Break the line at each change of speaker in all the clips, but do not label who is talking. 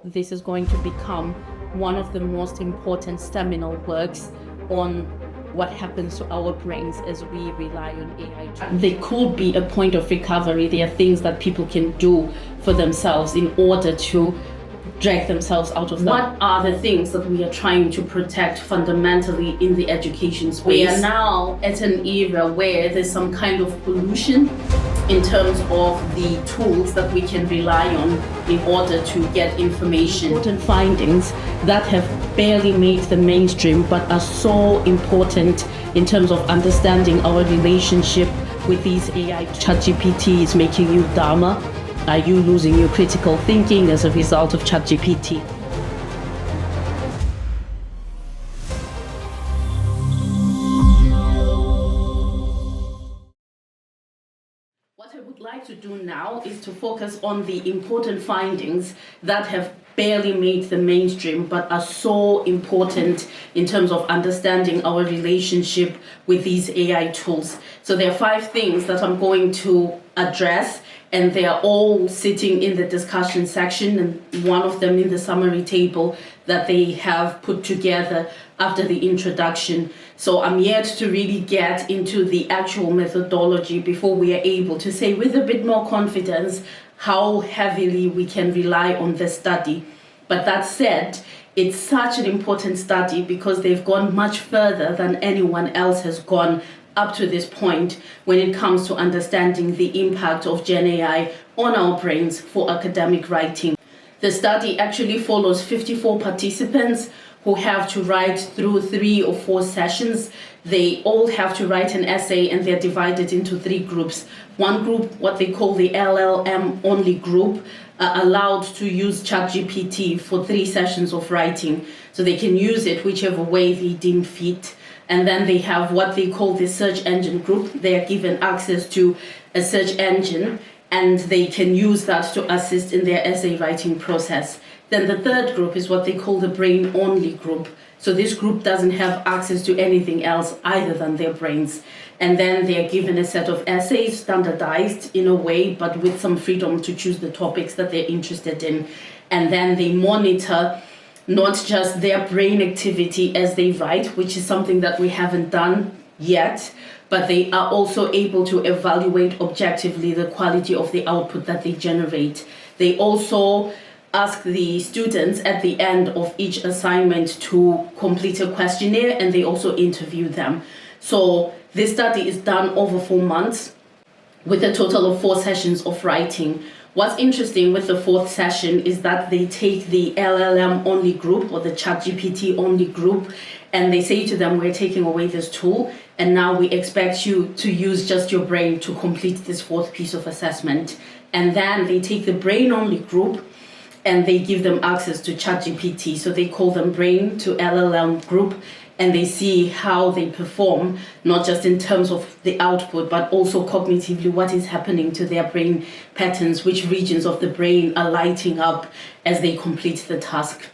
this is going to become one of the most important seminal works on what happens to our brains as we rely on AI. They could be a point of recovery. They are things that people can do for themselves in order to drag themselves out of them. What are the things that we are trying to protect fundamentally in the education space? We are now at an era where there's some kind of pollution in terms of the tools that we can rely on in order to get information. Important findings that have barely made the mainstream but are so important in terms of understanding our relationship with these AI. ChatGPT is making you dumber. Are you losing your critical thinking as a result of ChatGPT? What I would like to do now is to focus on the important findings that have barely made the mainstream but are so important in terms of understanding our relationship with these AI tools. So there are 5 things that I'm going to address, and they are all sitting in the discussion section, and one of them in the summary table that they have put together after the introduction. So I'm yet to really get into the actual methodology before we are able to say with a bit more confidence how heavily we can rely on this study. But that said, it's such an important study because they've gone much further than anyone else has gone up to this point when it comes to understanding the impact of Gen AI on our brains for academic writing. The study actually follows 54 participants who have to write through 3 or 4 sessions. They all have to write an essay, and they're divided into 3 groups. One group, what they call the LLM only group, are allowed to use ChatGPT for 3 sessions of writing. So they can use it whichever way they deem fit. And then they have what they call the search engine group. They are given access to a search engine, and they can use that to assist in their essay writing process. Then the third group is what they call the brain-only group. So this group doesn't have access to anything else other than their brains. And then they are given a set of essays, standardized in a way, but with some freedom to choose the topics that they're interested in. And then they monitor not just their brain activity as they write, which is something that we haven't done yet, but they are also able to evaluate objectively the quality of the output that they generate. They also ask the students at the end of each assignment to complete a questionnaire, and they also interview them. So this study is done over 4 months with a total of 4 sessions of writing. What's interesting with the 4th session is that they take the LLM only group or the ChatGPT only group, and they say to them, we're taking away this tool, and now we expect you to use just your brain to complete this 4th piece of assessment. And then they take the brain only group and they give them access to ChatGPT. So they call them brain to LLM group, and they see how they perform, not just in terms of the output, but also cognitively what is happening to their brain patterns, which regions of the brain are lighting up as they complete the task.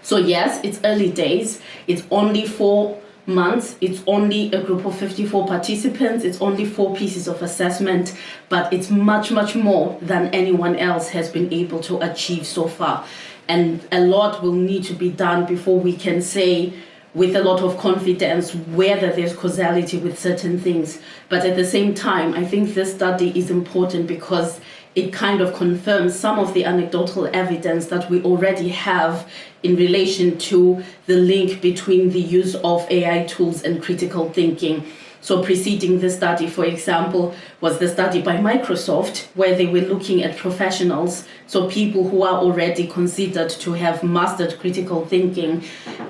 So yes, it's early days. It's only 4 months. It's only a group of 54 participants. It's only 4 pieces of assessment, but it's much, much more than anyone else has been able to achieve so far. And a lot will need to be done before we can say with a lot of confidence whether there's causality with certain things. But at the same time, I think this study is important because it kind of confirms some of the anecdotal evidence that we already have in relation to the link between the use of AI tools and critical thinking. So preceding the study, for example, was the study by Microsoft, where they were looking at professionals, so people who are already considered to have mastered critical thinking,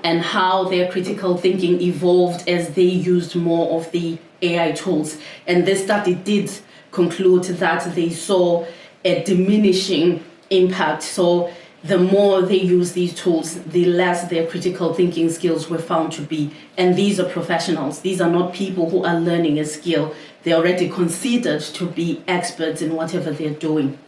and how their critical thinking evolved as they used more of the AI tools. And this study did conclude that they saw a diminishing impact. So the more they use these tools, the less their critical thinking skills were found to be. And these are professionals. These are not people who are learning a skill. They're already considered to be experts in whatever they're doing.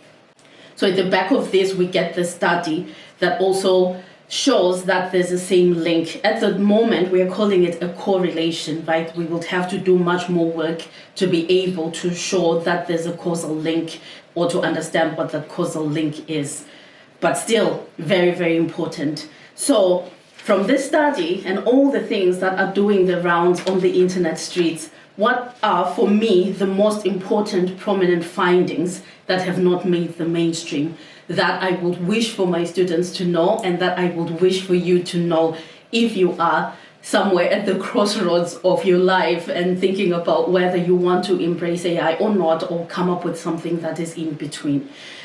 So at the back of this, we get the study that also shows that there's the same link. At the moment, we are calling it a correlation, right? We would have to do much more work to be able to show that there's a causal link or to understand what that causal link is. but still very, very important. So from this study and all the things that are doing the rounds on the internet streets, what are, for me, the most important prominent findings that have not made the mainstream, that I would wish for my students to know, and that I would wish for you to know if you are somewhere at the crossroads of your life and thinking about whether you want to embrace AI or not, or come up with something that is in between.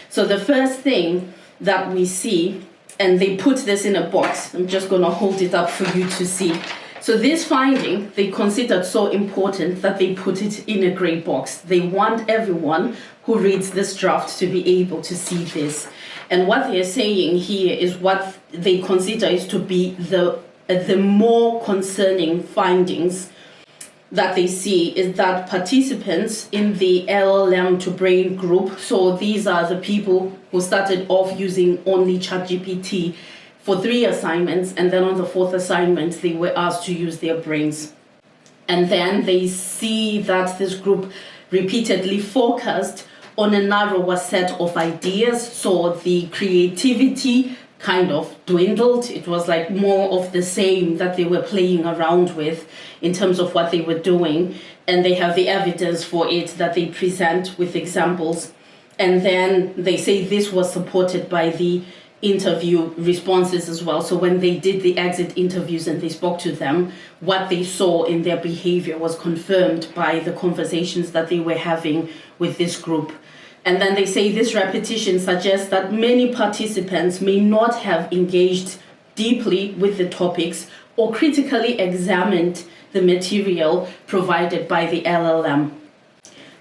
So the first thing that we see, and they put this in a box, I'm just going to hold it up for you to see. So this finding, they considered so important that they put it in a grey box. They want everyone who reads this draft to be able to see this. And what they're saying here is what they consider is to be the more concerning findings that they see is that participants in the LLM to brain group, so these are the people who started off using only ChatGPT for 3 assignments, and then on the 4th assignment they were asked to use their brains. And then they see that this group repeatedly focused on a narrower set of ideas, so the creativity kind of dwindled. It was like more of the same that they were playing around with in terms of what they were doing, and they have the evidence for it that they present with examples. And then they say this was supported by the interview responses as well. So when they did the exit interviews and they spoke to them, what they saw in their behavior was confirmed by the conversations that they were having with this group. And then they say this repetition suggests that many participants may not have engaged deeply with the topics or critically examined the material provided by the LLM.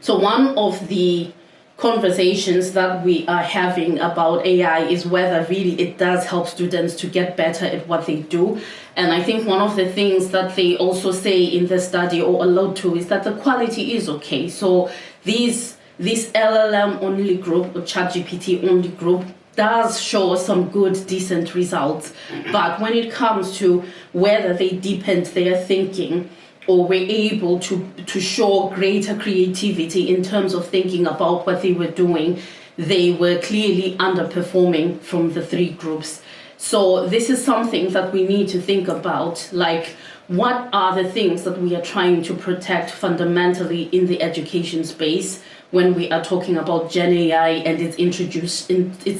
So one of the conversations that we are having about AI is whether really it does help students to get better at what they do. And I think one of the things that they also say in the study or allude to is that the quality is okay. So this LLM only group or ChatGPT only group does show some good, decent results. But when it comes to whether they deepened their thinking or were able to show greater creativity in terms of thinking about what they were doing, they were clearly underperforming from the 3 groups. So this is something that we need to think about, like what are the things that we are trying to protect fundamentally in the education space when we are talking about Gen AI and its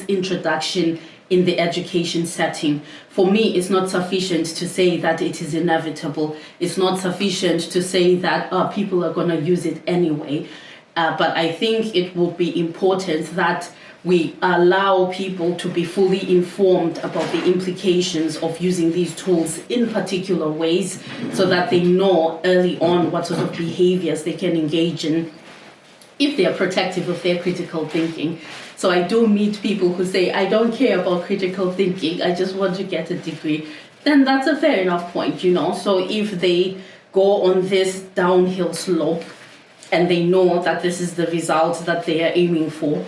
introduction in the education setting. For me, it's not sufficient to say that it is inevitable. It's not sufficient to say that people are going to use it anyway. But I think it would be important that we allow people to be fully informed about the implications of using these tools in particular ways so that they know early on what sort of behaviors they can engage in if they are protective of their critical thinking. So I do meet people who say, I don't care about critical thinking, I just want to get a degree. Then that's a fair enough point, you know. So if they go on this downhill slope and they know that this is the result that they are aiming for,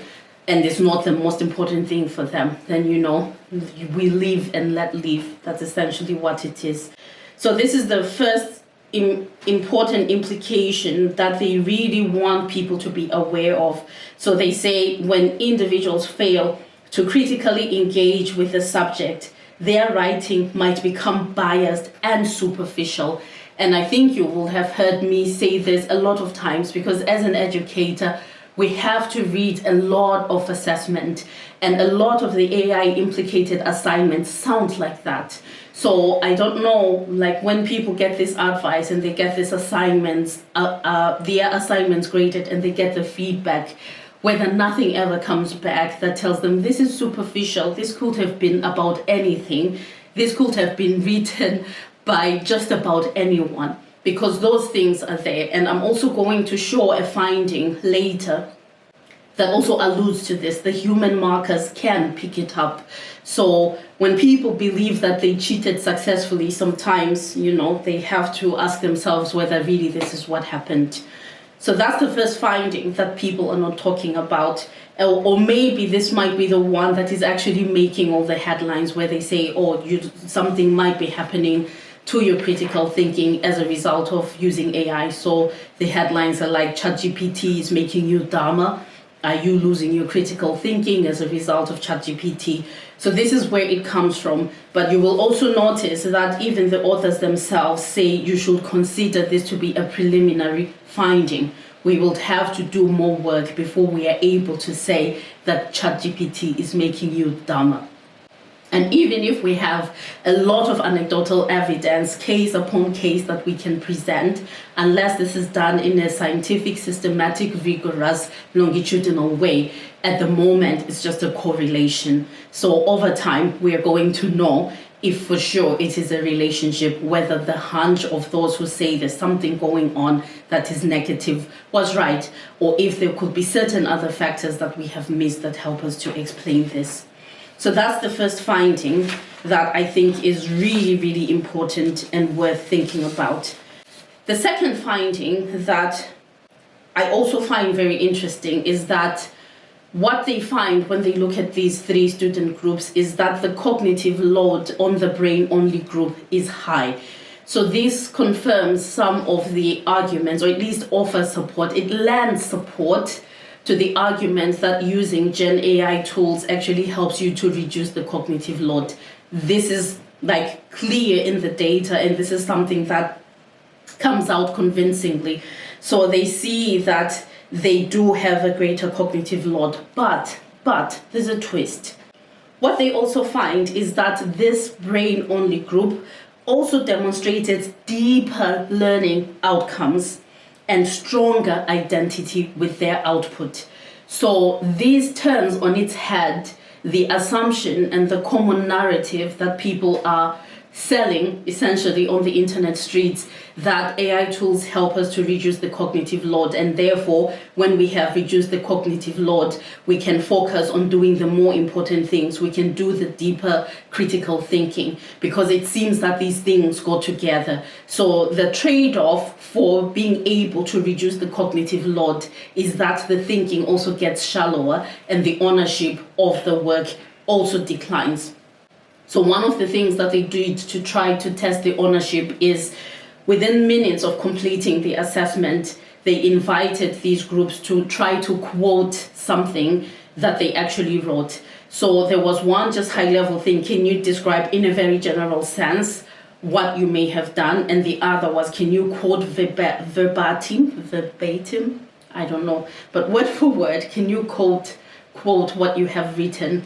and it's not the most important thing for them, then, you know, we live and let live. That's essentially what it is. So this is the first important implication that they really want people to be aware of. So they say when individuals fail to critically engage with the subject, their writing might become biased and superficial. And I think you will have heard me say this a lot of times, because as an educator, we have to read a lot of assessment, and a lot of the AI implicated assignments sound like that. So I don't know, like when people get this advice and they get these assignments, their assignments graded, and they get the feedback, whether nothing ever comes back that tells them this is superficial, this could have been about anything, this could have been written by just about anyone, because those things are there. And I'm also going to show a finding later that also alludes to this. The human markers can pick it up. So when people believe that they cheated successfully, sometimes, you know, they have to ask themselves whether really this is what happened. So that's the first finding that people are not talking about. Or maybe this might be the one that is actually making all the headlines, where they say, oh, something might be happening to your critical thinking as a result of using AI. So the headlines are like, ChatGPT is making you dumber, Are you losing your critical thinking as a result of ChatGPT? So this is where it comes from. But you will also notice that even the authors themselves say you should consider this to be a preliminary finding. We will have to do more work before we are able to say that ChatGPT is making you dumber. And even if we have a lot of anecdotal evidence, case upon case that we can present, unless this is done in a scientific, systematic, rigorous, longitudinal way, at the moment it's just a correlation. So over time, we are going to know if for sure it is a relationship, whether the hunch of those who say there's something going on that is negative was right, or if there could be certain other factors that we have missed that help us to explain this. So that's the first finding that I think is really, really important and worth thinking about. The second finding that I also find very interesting is that what they find when they look at these 3 student groups is that the cognitive load on the brain-only group is high. So this confirms some of the arguments, or at least offers support. It lends support to the argument that using Gen AI tools actually helps you to reduce the cognitive load. This is like clear in the data, and this is something that comes out convincingly. So they see that they do have a greater cognitive load, but there's a twist. What they also find is that this brain-only group also demonstrated deeper learning outcomes and stronger identity with their output. So this turns on its head the assumption and the common narrative that people are selling essentially on the internet streets, that AI tools help us to reduce the cognitive load, and therefore when we have reduced the cognitive load, we can focus on doing the more important things. We can do the deeper critical thinking, because it seems that these things go together. So the trade-off for being able to reduce the cognitive load is that the thinking also gets shallower and the ownership of the work also declines. So one of the things that they did to try to test the ownership is, within minutes of completing the assessment, they invited these groups to try to quote something that they actually wrote. So there was one just high-level thing: can you describe in a very general sense what you may have done? And the other was, can you quote verbatim, I don't know, but word for word, can you quote what you have written?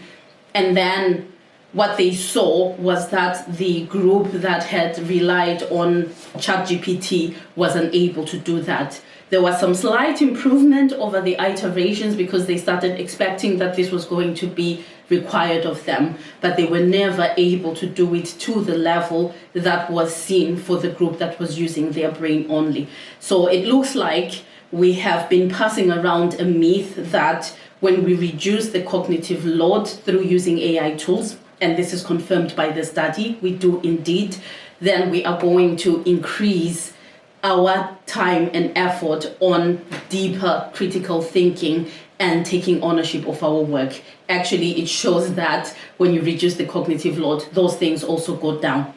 And then what they saw was that the group that had relied on ChatGPT was unable to do that. There was some slight improvement over the iterations because they started expecting that this was going to be required of them, but they were never able to do it to the level that was seen for the group that was using their brain only. So it looks like we have been passing around a myth that when we reduce the cognitive load through using AI tools, and this is confirmed by the study, we do indeed, then we are going to increase our time and effort on deeper critical thinking and taking ownership of our work. Actually, it shows that when you reduce the cognitive load, those things also go down.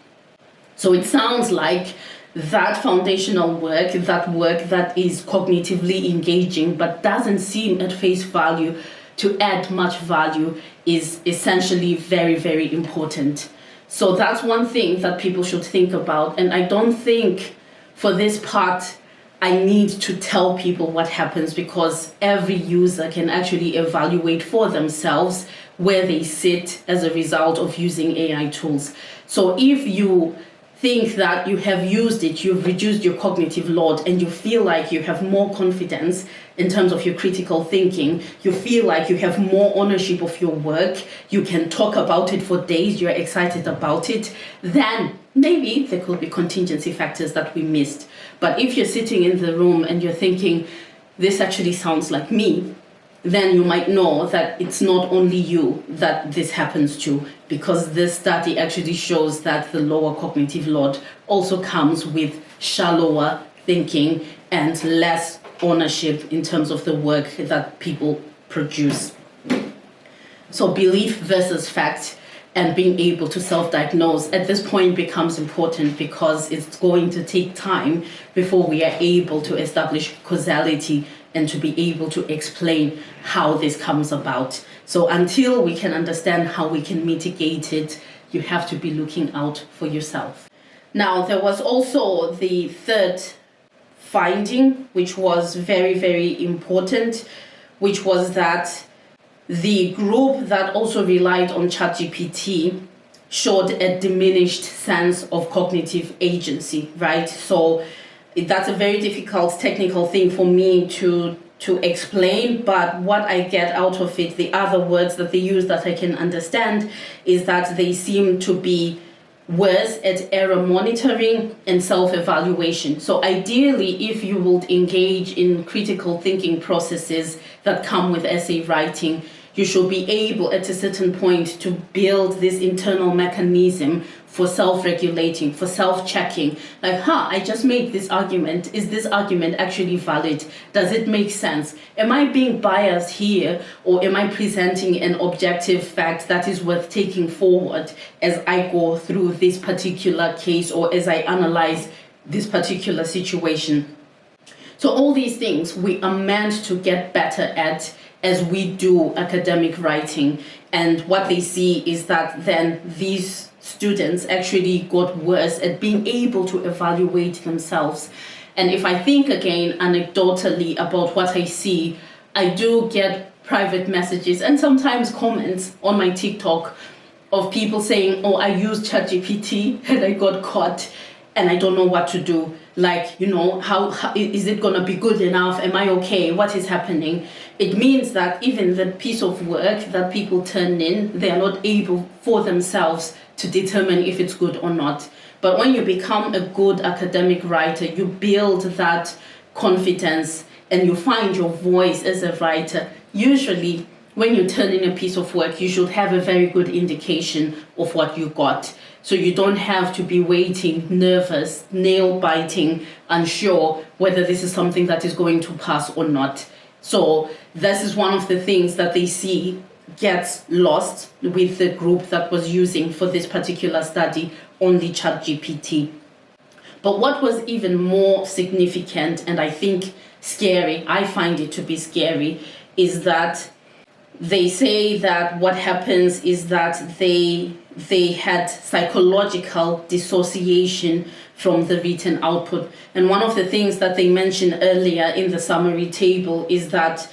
So it sounds like that foundational work, that work that is cognitively engaging but doesn't seem at face value to add much value, is essentially very, very important. So that's one thing that people should think about. And I don't think for this part I need to tell people what happens, because every user can actually evaluate for themselves where they sit as a result of using AI tools. So if you think that you have used it, you've reduced your cognitive load, and you feel like you have more confidence in terms of your critical thinking, you feel like you have more ownership of your work, you can talk about it for days, you're excited about it, then maybe there could be contingency factors that we missed. But if you're sitting in the room and you're thinking, this actually sounds like me, then you might know that it's not only you that this happens to, because this study actually shows that the lower cognitive load also comes with shallower thinking and less ownership in terms of the work that people produce. So belief versus fact and being able to self-diagnose at this point becomes important, because it's going to take time before we are able to establish causality and to be able to explain how this comes about. So until we can understand how we can mitigate it, you have to be looking out for yourself. Now, there was also the third finding, which was very, very important, which was that the group that also relied on ChatGPT showed a diminished sense of cognitive agency, right? So that's a very difficult technical thing for me to explain, but what I get out of it, the other words that they use that I can understand, is that they seem to be worse at error monitoring and self-evaluation. So ideally, if you would engage in critical thinking processes that come with essay writing, you should be able at a certain point to build this internal mechanism for self-regulating, for self-checking. Like, I just made this argument. Is this argument actually valid? Does it make sense? Am I being biased here, or am I presenting an objective fact that is worth taking forward as I go through this particular case or as I analyze this particular situation? So all these things we are meant to get better at as we do academic writing. And what they see is that then these students actually got worse at being able to evaluate themselves. And if I think again anecdotally about what I see, I do get private messages and sometimes comments on my TikTok of people saying, oh, I used ChatGPT and I got caught and I don't know what to do. Like, how is it going to be good enough? Am I okay? What is happening? It means that even the piece of work that people turn in, they are not able for themselves to determine if it's good or not. But when you become a good academic writer, you build that confidence and you find your voice as a writer. Usually, when you turn in a piece of work, you should have a very good indication of what you got. So you don't have to be waiting, nervous, nail-biting, unsure whether this is something that is going to pass or not. So this is one of the things that they see gets lost with the group that was using for this particular study only ChatGPT. But what was even more significant, and I think scary, I find it to be scary, is that they say that what happens is that they had psychological dissociation from the written output. And one of the things that they mentioned earlier in the summary table is that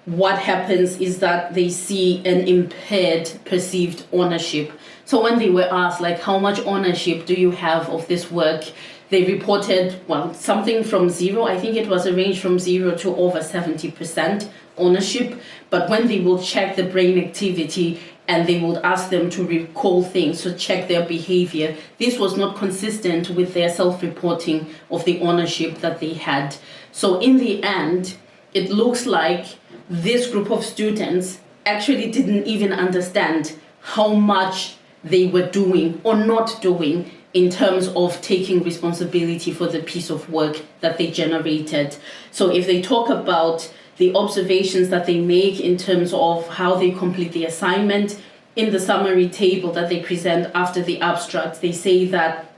what happens is that they see an impaired perceived ownership. So when they were asked, like, how much ownership do you have of this work? They reported, something from zero. I think it was a range from 0 to over 70% ownership. But when they will check the brain activity and they would ask them to recall things, to check their behavior, this was not consistent with their self-reporting of the ownership that they had. So in the end, it looks like this group of students actually didn't even understand how much they were doing or not doing in terms of taking responsibility for the piece of work that they generated. So if they talk about the observations that they make in terms of how they complete the assignment, in the summary table that they present after the abstract, they say that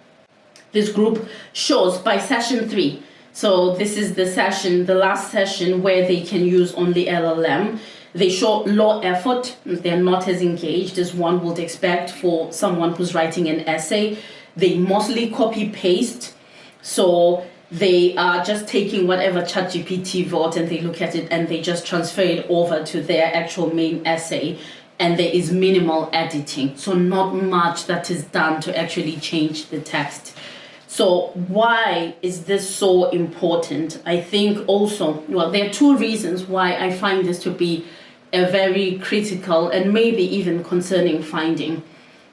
this group shows by session 3. So this is the last session where they can use only LLM. They show low effort. They're not as engaged as one would expect for someone who's writing an essay. They mostly copy paste. So they are just taking whatever ChatGPT wrote and they look at it and they just transfer it over to their actual main essay. And there is minimal editing. So not much that is done to actually change the text. So why is this so important? I think also, there are two reasons why I find this to be a very critical and maybe even concerning finding.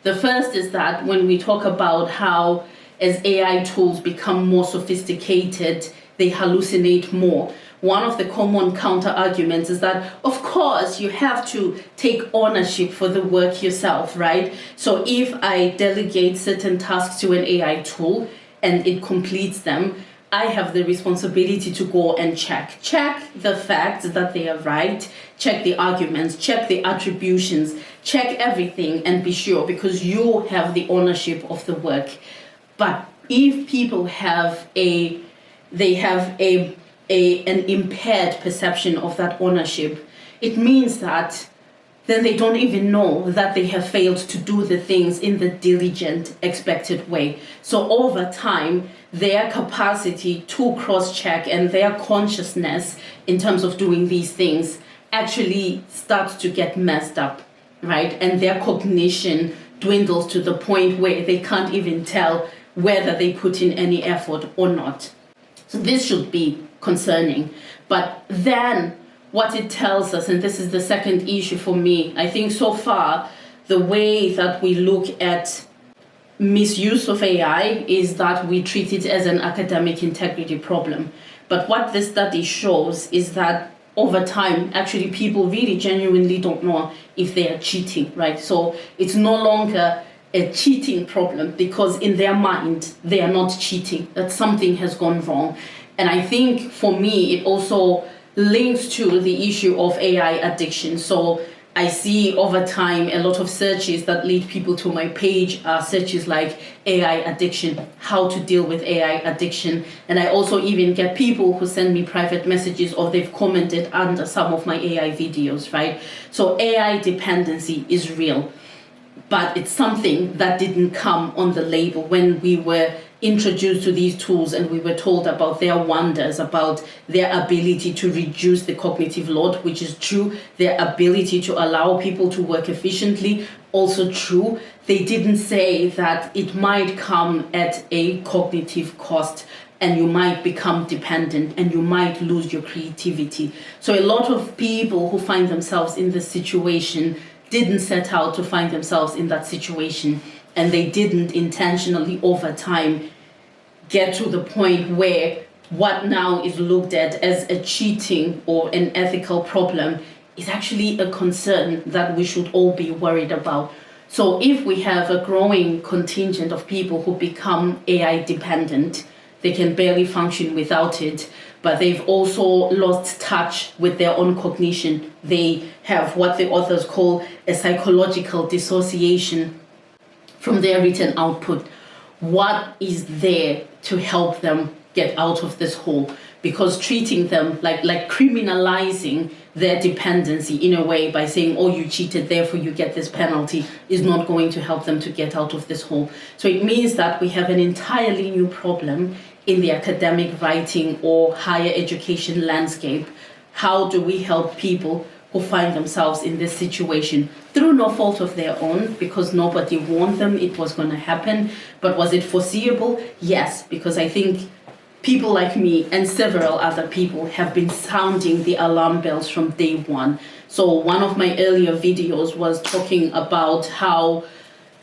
The first is that when we talk about how as AI tools become more sophisticated, they hallucinate more. One of the common counter arguments is that, of course, you have to take ownership for the work yourself, right? So if I delegate certain tasks to an AI tool and it completes them, I have the responsibility to go and check the facts that they are right, check the arguments, check the attributions, check everything and be sure, because you have the ownership of the work. But if people have a an impaired perception of that ownership, it means that then they don't even know that they have failed to do the things in the diligent, expected way. So over time, their capacity to cross-check and their consciousness in terms of doing these things actually starts to get messed up, right? And their cognition dwindles to the point where they can't even tell whether they put in any effort or not. So this should be concerning. But then what it tells us, and this is the second issue for me, I think so far the way that we look at misuse of AI is that we treat it as an academic integrity problem. But what this study shows is that over time, actually people really genuinely don't know if they are cheating, right? So it's no longer a cheating problem because in their mind, they are not cheating, that something has gone wrong. And I think for me, it also links to the issue of AI addiction. So I see over time a lot of searches that lead people to my page are searches like AI addiction, how to deal with AI addiction. And I also even get people who send me private messages or they've commented under some of my AI videos, right? So AI dependency is real, but it's something that didn't come on the label when we were introduced to these tools and we were told about their wonders, about their ability to reduce the cognitive load, which is true, their ability to allow people to work efficiently, also true. They didn't say that it might come at a cognitive cost and you might become dependent and you might lose your creativity. So a lot of people who find themselves in this situation didn't set out to find themselves in that situation, and they didn't intentionally over time get to the point where what now is looked at as a cheating or an ethical problem is actually a concern that we should all be worried about. So if we have a growing contingent of people who become AI dependent, they can barely function without it, but they've also lost touch with their own cognition. They have what the authors call a psychological dissociation from their written output. What is there to help them get out of this hole? Because treating them like criminalizing their dependency in a way by saying, oh, you cheated, therefore you get this penalty, is not going to help them to get out of this hole. So it means that we have an entirely new problem in the academic writing or higher education landscape. How do we help people who find themselves in this situation through no fault of their own, because nobody warned them it was going to happen? But was it foreseeable? Yes, because I think people like me and several other people have been sounding the alarm bells from day one. So one of my earlier videos was talking about how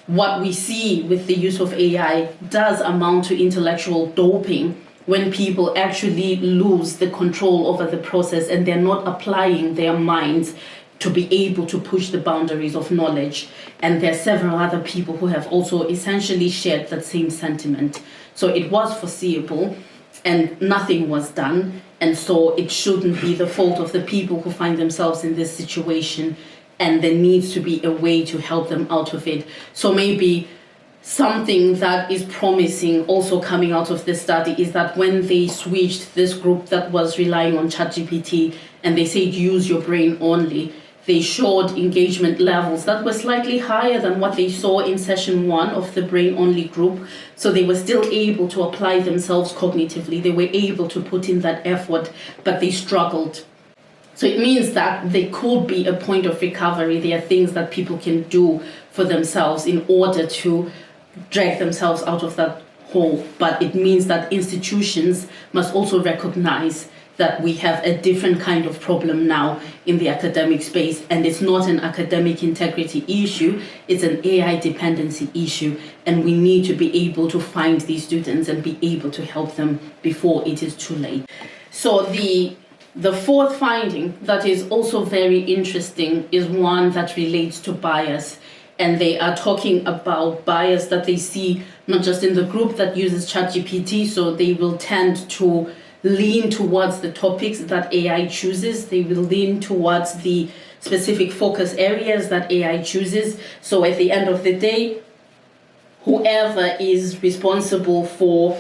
what we see with the use of AI does amount to intellectual doping when people actually lose the control over the process and they're not applying their minds to be able to push the boundaries of knowledge. And there are several other people who have also essentially shared that same sentiment. So it was foreseeable and nothing was done. And so it shouldn't be the fault of the people who find themselves in this situation, and there needs to be a way to help them out of it. So maybe something that is promising also coming out of this study is that when they switched this group that was relying on ChatGPT and they said use your brain only, they showed engagement levels that were slightly higher than what they saw in session 1 of the brain only group. So they were still able to apply themselves cognitively. They were able to put in that effort, but they struggled. So it means that there could be a point of recovery. There are things that people can do for themselves in order to drag themselves out of that hole. But it means that institutions must also recognize that we have a different kind of problem now in the academic space. And it's not an academic integrity issue, it's an AI dependency issue. And we need to be able to find these students and be able to help them before it is too late. So the fourth finding that is also very interesting is one that relates to bias. And they are talking about bias that they see not just in the group that uses ChatGPT, so they will tend to lean towards the topics that AI chooses. They will lean towards the specific focus areas that AI chooses. So at the end of the day, whoever is responsible for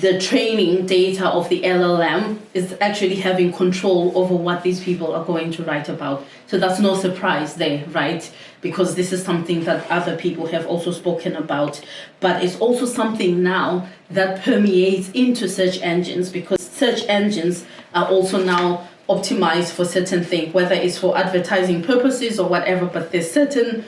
the training data of the LLM is actually having control over what these people are going to write about. So that's no surprise there, right? Because this is something that other people have also spoken about. But it's also something now that permeates into search engines, because search engines are also now optimized for certain things, whether it's for advertising purposes or whatever, but there's certain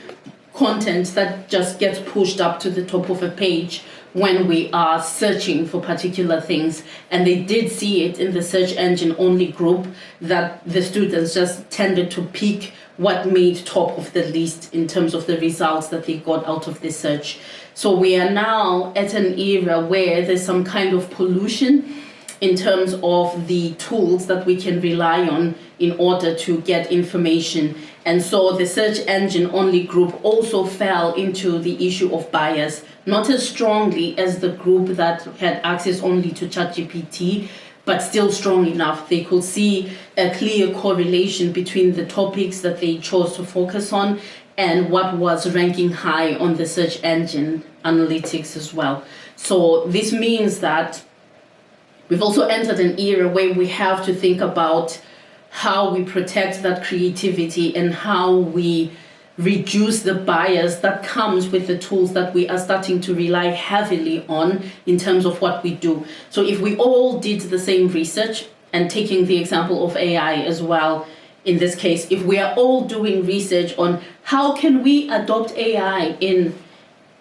content that just gets pushed up to the top of a page when we are searching for particular things. And they did see it in the search engine only group, that the students just tended to pick what made top of the list in terms of the results that they got out of the search. So we are now at an era where there's some kind of pollution in terms of the tools that we can rely on in order to get information. And so the search engine only group also fell into the issue of bias, not as strongly as the group that had access only to ChatGPT, but still strong enough. They could see a clear correlation between the topics that they chose to focus on and what was ranking high on the search engine analytics as well. So this means that we've also entered an era where we have to think about how we protect that creativity and how we reduce the bias that comes with the tools that we are starting to rely heavily on in terms of what we do. So if we all did the same research, and taking the example of AI as well, in this case, if we are all doing research on how can we adopt AI in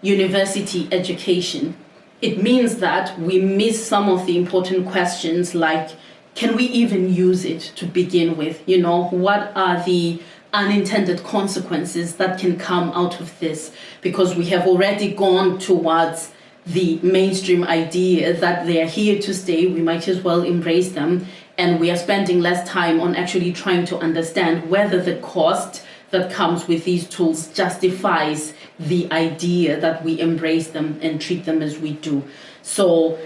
university education, it means that we miss some of the important questions, like, can we even use it to begin with? You know, what are the unintended consequences that can come out of this? Because we have already gone towards the mainstream idea that they are here to stay, we might as well embrace them. And we are spending less time on actually trying to understand whether the cost that comes with these tools justifies the idea that we embrace them and treat them as we do. So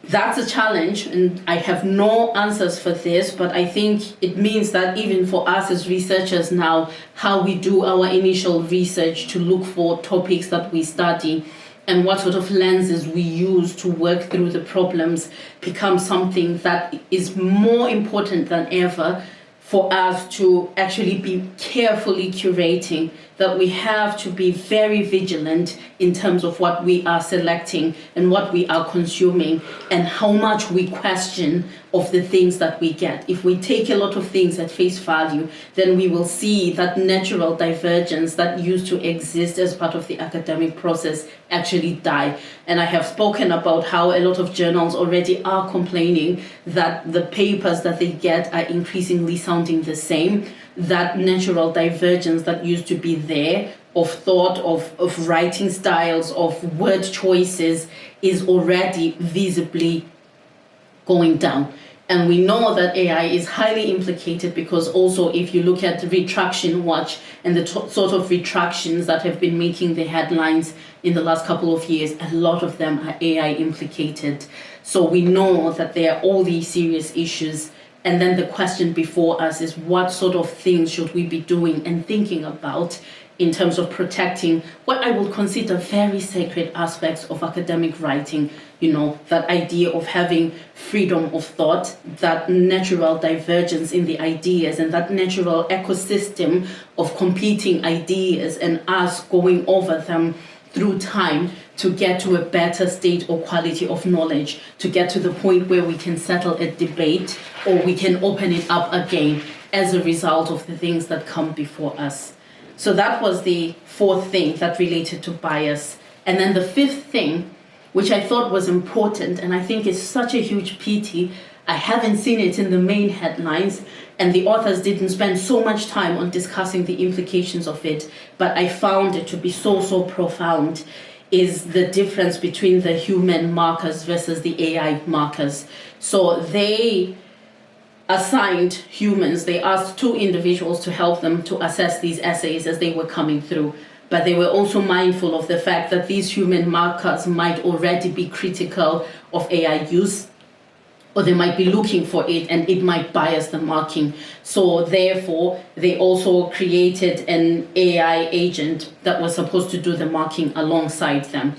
that's a challenge, and I have no answers for this, but I think it means that even for us as researchers now, how we do our initial research to look for topics that we study and what sort of lenses we use to work through the problems becomes something that is more important than ever for us to actually be carefully curating, that we have to be very vigilant in terms of what we are selecting and what we are consuming and how much we question of the things that we get. If we take a lot of things at face value, then we will see that natural divergence that used to exist as part of the academic process actually die. And I have spoken about how a lot of journals already are complaining that the papers that they get are increasingly sounding the same, that natural divergence that used to be there of thought, of writing styles, of word choices is already visibly going down. And we know that AI is highly implicated because also if you look at the Retraction Watch and the sort of retractions that have been making the headlines in the last couple of years, a lot of them are AI implicated. So we know that there are all these serious issues. And then the question before us is what sort of things should we be doing and thinking about in terms of protecting what I would consider very sacred aspects of academic writing, you know, that idea of having freedom of thought, that natural divergence in the ideas and that natural ecosystem of competing ideas and us going over them through time to get to a better state or quality of knowledge, to get to the point where we can settle a debate or we can open it up again as a result of the things that come before us. So that was the fourth thing that related to bias. And then the fifth thing, which I thought was important, and I think is such a huge pity, I haven't seen it in the main headlines, and the authors didn't spend so much time on discussing the implications of it, but I found it to be so profound, is the difference between the human markers versus the AI markers. So they assigned humans, they asked two individuals to help them to assess these essays as they were coming through. But they were also mindful of the fact that these human markers might already be critical of AI use, or they might be looking for it and it might bias the marking. So therefore, they also created an AI agent that was supposed to do the marking alongside them.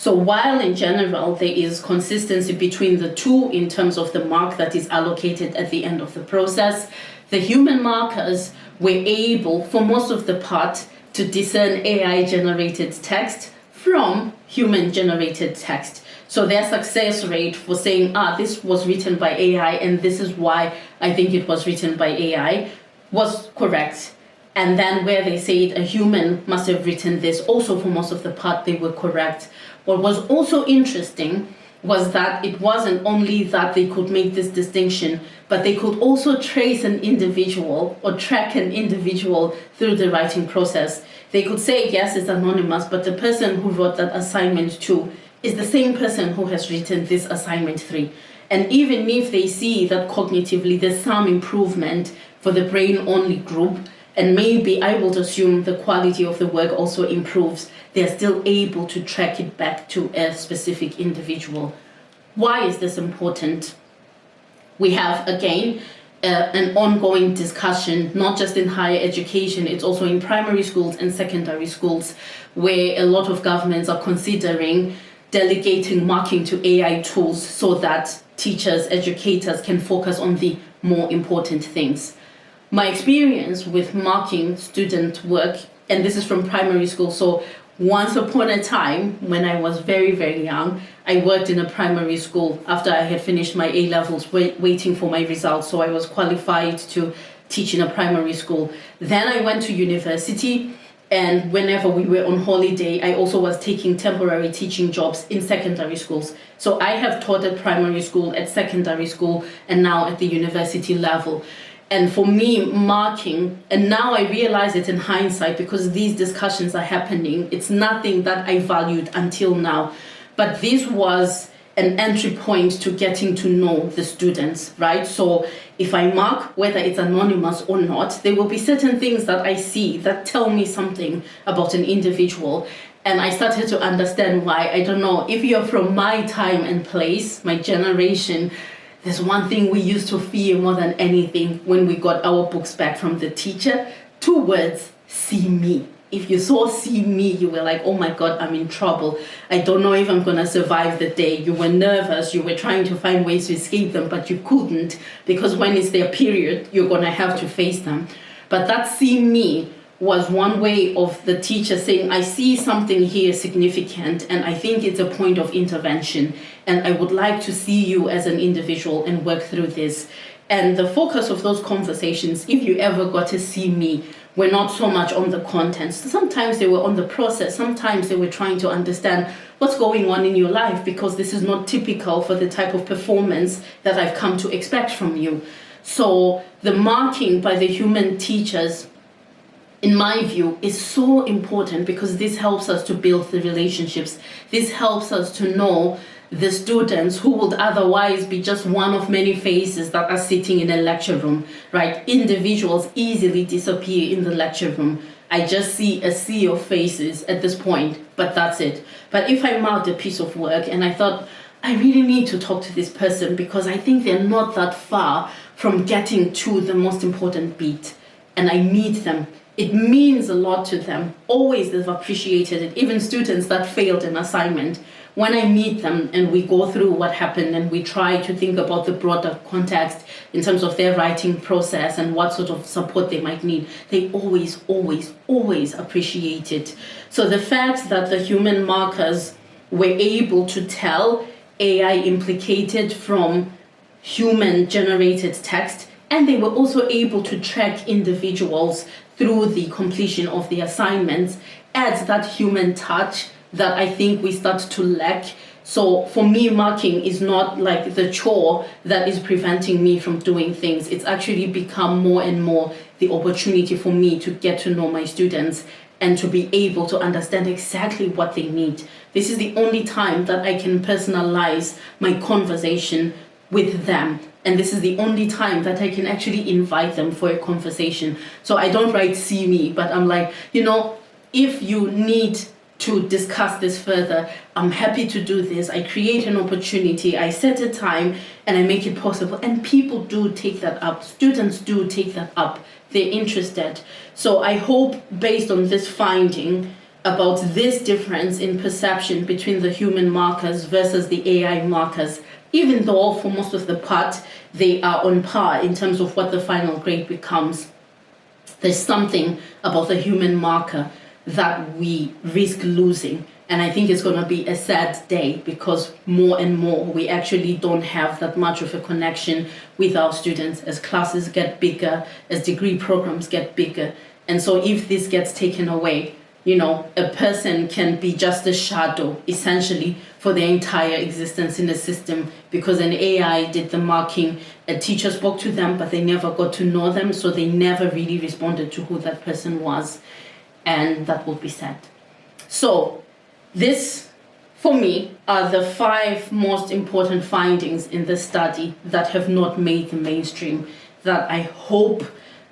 So while in general there is consistency between the two in terms of the mark that is allocated at the end of the process, the human markers were able, for most of the part, to discern AI-generated text from human-generated text. So their success rate for saying, this was written by AI and this is why I think it was written by AI, was correct. And then where they said a human must have written this, also for most of the part, they were correct. What was also interesting was that it wasn't only that they could make this distinction, but they could also trace an individual or track an individual through the writing process. They could say, yes, it's anonymous, but the person who wrote that assignment 2 is the same person who has written this assignment 3. And even if they see that cognitively there's some improvement for the brain-only group, and maybe I would assume the quality of the work also improves, they're still able to track it back to a specific individual. Why is this important? We have, again, an ongoing discussion, not just in higher education, it's also in primary schools and secondary schools, where a lot of governments are considering delegating marking to AI tools so that teachers, educators can focus on the more important things. My experience with marking student work, and this is from primary school, so once upon a time, when I was very, very young, I worked in a primary school after I had finished my A-levels, waiting for my results, so I was qualified to teach in a primary school. Then I went to university, and whenever we were on holiday, I also was taking temporary teaching jobs in secondary schools. So I have taught at primary school, at secondary school, and now at the university level. And for me, marking, and now I realize it in hindsight because these discussions are happening, it's nothing that I valued until now. But this was an entry point to getting to know the students, right? So if I mark, whether it's anonymous or not, there will be certain things that I see that tell me something about an individual. And I started to understand why. I don't know, if you're from my time and place, my generation, there's one thing we used to fear more than anything when we got our books back from the teacher. 2 words, see me. If you saw see me, you were like, oh my God, I'm in trouble. I don't know if I'm going to survive the day. You were nervous. You were trying to find ways to escape them, but you couldn't because when it's their period, you're going to have to face them. But that see me was one way of the teacher saying, I see something here significant and I think it's a point of intervention and I would like to see you as an individual and work through this. And the focus of those conversations, if you ever got to see me, were not so much on the contents. Sometimes they were on the process. Sometimes they were trying to understand what's going on in your life because this is not typical for the type of performance that I've come to expect from you. So the marking by the human teachers, in my view, is so important because this helps us to build the relationships. This helps us to know the students who would otherwise be just one of many faces that are sitting in a lecture room, right? Individuals easily disappear in the lecture room. I just see a sea of faces at this point, but that's it. But if I marked a piece of work and I thought, I really need to talk to this person because I think they're not that far from getting to the most important beat, and I meet them, it means a lot to them. Always they've appreciated it. Even students that failed an assignment, when I meet them and we go through what happened and we try to think about the broader context in terms of their writing process and what sort of support they might need, they always, always, always appreciate it. So the fact that the human markers were able to tell AI implicated from human-generated text, and they were also able to track individuals through the completion of the assignments, adds that human touch that I think we start to lack. So for me, marking is not like the chore that is preventing me from doing things. It's actually become more and more the opportunity for me to get to know my students and to be able to understand exactly what they need. This is the only time that I can personalize my conversation with them. And this is the only time that I can actually invite them for a conversation. So I don't write see me, but I'm like, if you need to discuss this further, I'm happy to do this. I create an opportunity, I set a time, and I make it possible. And people do take that up. Students do take that up. They're interested. So I hope, based on this finding, about this difference in perception between the human markers versus the AI markers, even though for most of the part they are on par in terms of what the final grade becomes. There's something about the human marker that we risk losing. And I think it's going to be a sad day because more and more we actually don't have that much of a connection with our students as classes get bigger, as degree programs get bigger. And so if this gets taken away, a person can be just a shadow, essentially, for their entire existence in the system because an AI did the marking. A teacher spoke to them, but they never got to know them, so they never really responded to who that person was. And that would be sad. So this, for me, are the 5 most important findings in the study that have not made the mainstream, that I hope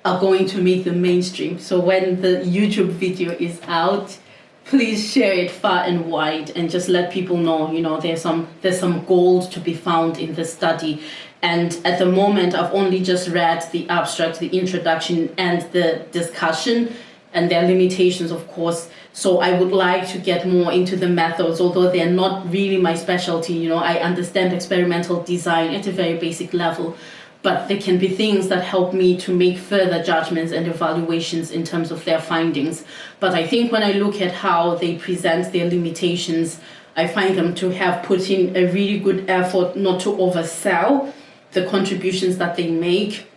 are going to make the mainstream. So when the YouTube video is out, please share it far and wide and just let people know, there's some gold to be found in the study. And at the moment, I've only just read the abstract, the introduction, and the discussion, and their limitations, of course. So I would like to get more into the methods, although they're not really my specialty. I understand experimental design at a very basic level, but there can be things that help me to make further judgments and evaluations in terms of their findings. But I think when I look at how they present their limitations, I find them to have put in a really good effort not to oversell the contributions that they make,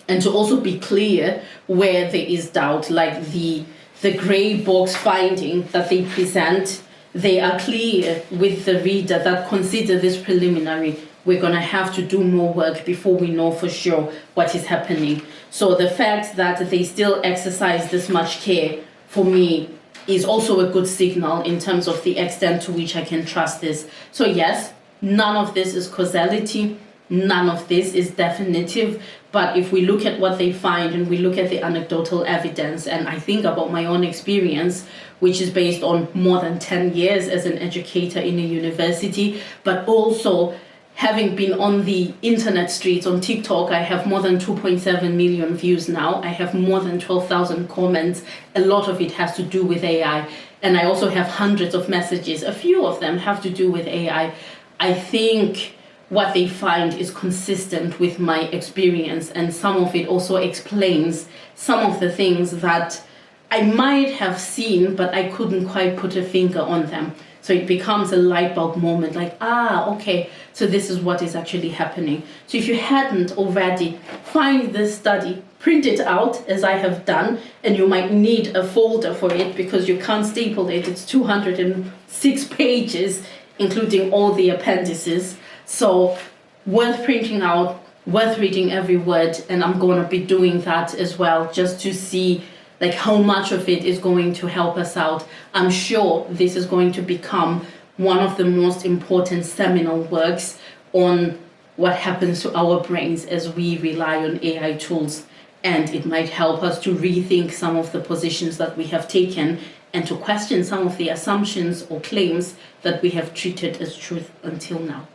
and to also be clear where there is doubt, like the grey box finding that they present. They are clear with the reader that consider this preliminary. We're going to have to do more work before we know for sure what is happening. So the fact that they still exercise this much care, for me, is also a good signal in terms of the extent to which I can trust this. So yes, none of this is causality. None of this is definitive, but if we look at what they find and we look at the anecdotal evidence, and I think about my own experience, which is based on more than 10 years as an educator in a university, but also having been on the internet streets, on TikTok, I have more than 2.7 million views now. I have more than 12,000 comments. A lot of it has to do with AI. And I also have hundreds of messages. A few of them have to do with AI. I think what they find is consistent with my experience, and some of it also explains some of the things that I might have seen, but I couldn't quite put a finger on them. So it becomes a light bulb moment, like, okay, so this is what is actually happening. So if you hadn't already, find this study, print it out, as I have done, and you might need a folder for it because you can't staple it. It's 206 pages, including all the appendices. So worth printing out, worth reading every word, and I'm going to be doing that as well, just to see how much of it is going to help us out. I'm sure this is going to become one of the most important seminal works on what happens to our brains as we rely on AI tools, and it might help us to rethink some of the positions that we have taken and to question some of the assumptions or claims that we have treated as truth until now.